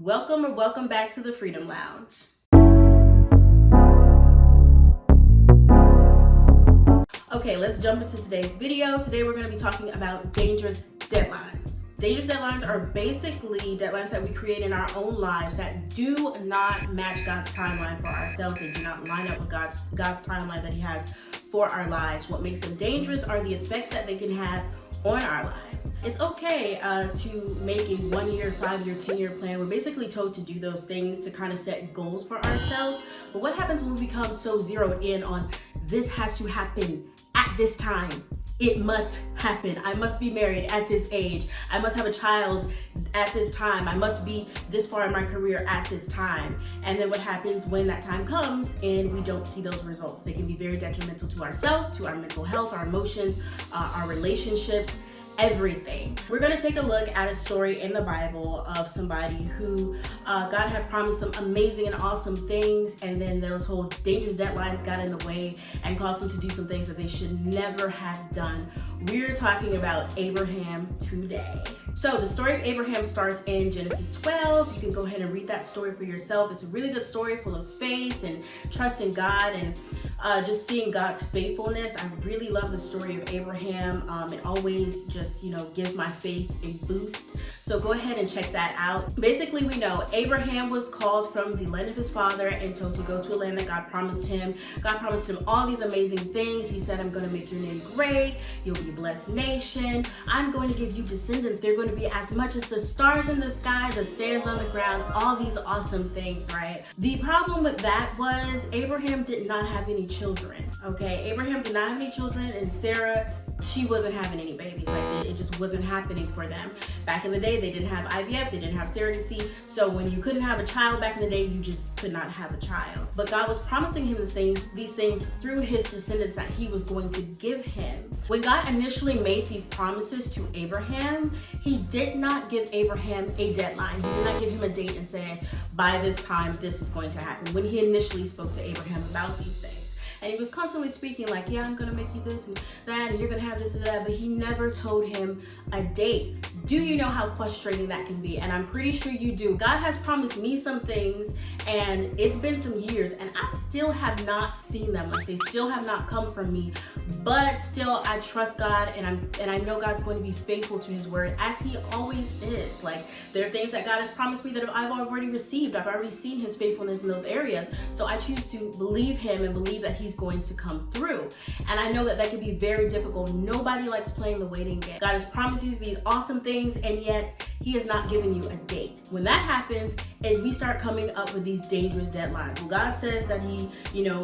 Welcome back to the Freedom Lounge. Okay, let's jump into today's video. Today we're going to be talking about dangerous deadlines. Dangerous deadlines are basically deadlines that we create in our own lives that do not match God's timeline for ourselves. They do not line up with God's timeline that He has for our lives. What makes them dangerous are the effects that they can have on our lives. It's okay to make a 1 year, 5 year, 10-year plan. We're basically told to do those things to kind of set goals for ourselves. But what happens when we become so zeroed in on this has to happen at this time? It must happen. I must be married at this age. I must have a child at this time. I must be this far in my career at this time. And then what happens when that time comes and we don't see those results? They can be very detrimental to ourselves, to our mental health, our emotions, our relationships, everything. We're going to take a look at a story in the Bible of somebody who God had promised some amazing and awesome things, and then those whole dangerous deadlines got in the way and caused them to do some things that they should never have done. We're talking about Abraham today. So the story of Abraham starts in Genesis 12. You can go ahead and read that story for yourself. It's a really good story full of faith and trust in God and just seeing God's faithfulness. I really love the story of Abraham. It always just, gives my faith a boost. So go ahead and check that out. Basically, we know Abraham was called from the land of his father and told to go to a land that God promised him. God promised him all these amazing things. He said, I'm going to make your name great. You'll be a blessed nation. I'm going to give you descendants. They're going to be as much as the stars in the sky, the sands on the ground, all these awesome things, right? The problem with that was Abraham did not have any children, okay? Abraham did not have any children, and Sarah, she wasn't having any babies. Like it just wasn't happening for them. Back in the day, they didn't have IVF, they didn't have surrogacy. So when you couldn't have a child back in the day, you just could not have a child. But God was promising him these things through his descendants that he was going to give him. When God initially made these promises to Abraham, he did not give Abraham a deadline. He did not give him a date and say, by this time, this is going to happen. When he initially spoke to Abraham about these things. And he was constantly speaking like, yeah, I'm gonna make you this and that, and you're gonna have this and that, but he never told him a date. Do you know how frustrating that can be? And I'm pretty sure you do. God has promised me some things, and it's been some years, and I still have not seen them. Like, they still have not come from me, but still I trust God, and I know God's going to be faithful to his word, as he always is. Like, there are things that God has promised me that I've already received. I've already seen his faithfulness in those areas. So I choose to believe him and believe that he's going to come through. And I know that can be very difficult. Nobody likes playing the waiting game. God has promised you these awesome things, and yet he has not given you a date. When that happens is we start coming up with these dangerous deadlines. Well, God says that he,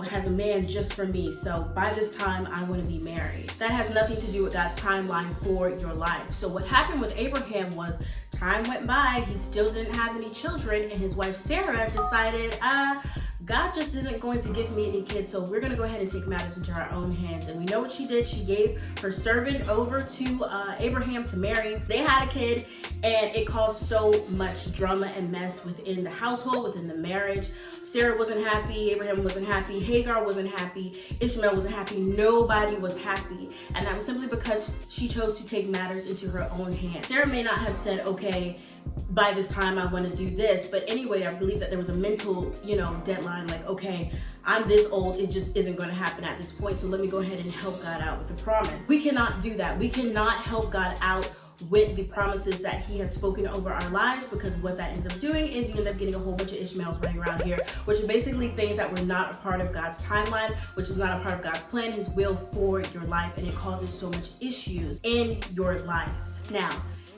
has a man just for me. So by this time, I want to be married. That has nothing to do with God's timeline for your life. So what happened with Abraham was time went by, he still didn't have any children, and his wife Sarah decided, God just isn't going to give me any kids, so we're going to go ahead and take matters into our own hands. And we know what she did. She gave her servant over to Abraham to marry. They had a kid, and it caused so much drama and mess within the household, within the marriage. Sarah wasn't happy, Abraham wasn't happy, Hagar wasn't happy, Ishmael wasn't happy, nobody was happy. And that was simply because she chose to take matters into her own hands. Sarah may not have said, okay, by this time I want to do this, but anyway, I believe that there was a mental, deadline, like, okay, I'm this old, it just isn't going to happen at this point, so let me go ahead and help God out with the promise. We cannot do that. We cannot help God out with the promises that he has spoken over our lives, because what that ends up doing is you end up getting a whole bunch of Ishmaels running around here, which are basically things that were not a part of God's timeline, which is not a part of God's plan, his will for your life, and it causes so much issues in your life. Now,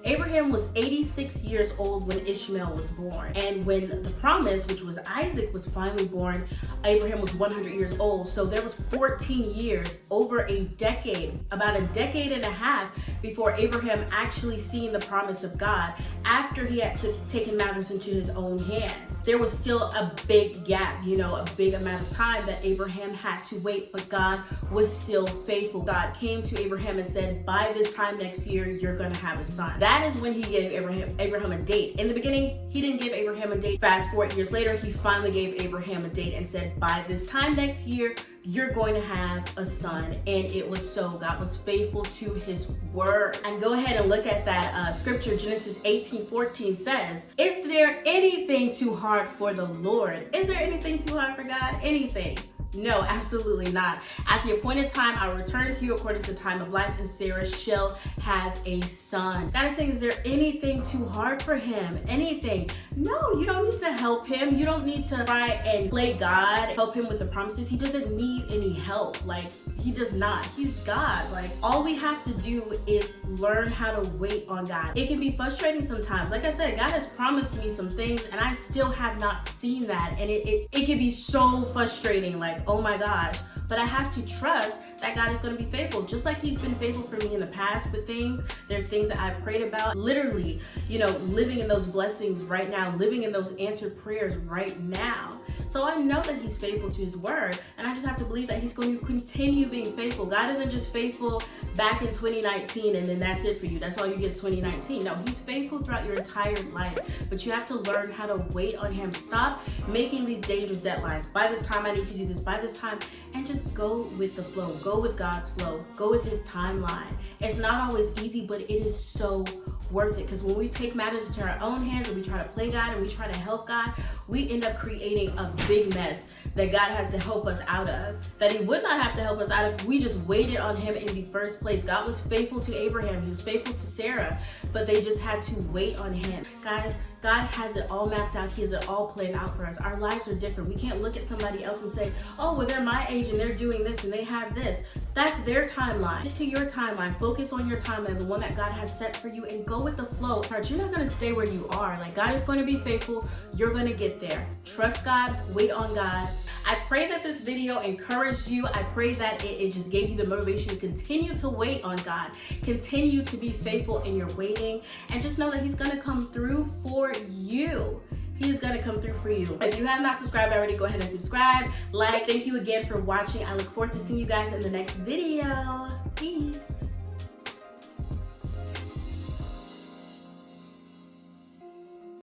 Abraham was 86 years old when Ishmael was born. And when the promise, which was Isaac, was finally born, Abraham was 100 years old. So there was 14 years, over a decade, about a decade and a half before Abraham actually seen the promise of God after he had taken matters into his own hands. There was still a big gap, a big amount of time that Abraham had to wait, but God was still faithful. God came to Abraham and said, by this time next year, you're going to have a son. time. That is when he gave Abraham a date. In the beginning, he didn't give Abraham a date. Fast forward years later, he finally gave Abraham a date and said, by this time next year, you're going to have a son. And it was so. God was faithful to his word. And go ahead and look at that scripture. Genesis 18:14 says, is there anything too hard for the Lord? Is there anything too hard for God? Anything? No, absolutely not. At the appointed time, I will return to you according to the time of life, and Sarah shall have a son. God is saying, is there anything too hard for him? Anything? No, you don't need to help him. You don't need to try and play God, help him with the promises. He doesn't need any help. Like, he does not. He's God. Like, all we have to do is learn how to wait on God. It can be frustrating sometimes. Like I said, God has promised me some things and I still have not seen that. And it can be so frustrating. Like, oh my gosh. But I have to trust that God is going to be faithful. Just like he's been faithful for me in the past with things. There are things that I prayed about. Literally, living in those blessings right now, living in those answered prayers right now. So I know that he's faithful to his word, and I just have to believe that he's going to continue being faithful. God isn't just faithful back in 2019 and then that's it for you. That's all you get 2019. No, he's faithful throughout your entire life, but you have to learn how to wait on him. Stop making these dangerous deadlines. By this time, I need to do this. By this time, and just go with the flow. Go with God's flow. Go with his timeline. It's not always easy, but it is so worth it, because when we take matters into our own hands and we try to play God and we try to help God, we end up creating a big mess that God has to help us out of, that he would not have to help us out of if we just waited on him in the first place. God was faithful to Abraham. He was faithful to Sarah, but they just had to wait on him. Guys, God has it all mapped out. He has it all planned out for us. Our lives are different. We can't look at somebody else and say, oh, well, they're my age and they're doing this and they have this. That's their timeline. Get to your timeline. Focus on your timeline, the one that God has set for you, and go with the flow. You're not going to stay where you are. Like, God is going to be faithful. You're going to get there. Trust God. Wait on God. I pray that this video encouraged you. I pray that it just gave you the motivation to continue to wait on God. Continue to be faithful in your waiting, and just know that he's going to come through for you. He is going to come through for you. If you have not subscribed already, go ahead and subscribe. Thank you again for watching. I look forward to seeing you guys in the next video. Peace.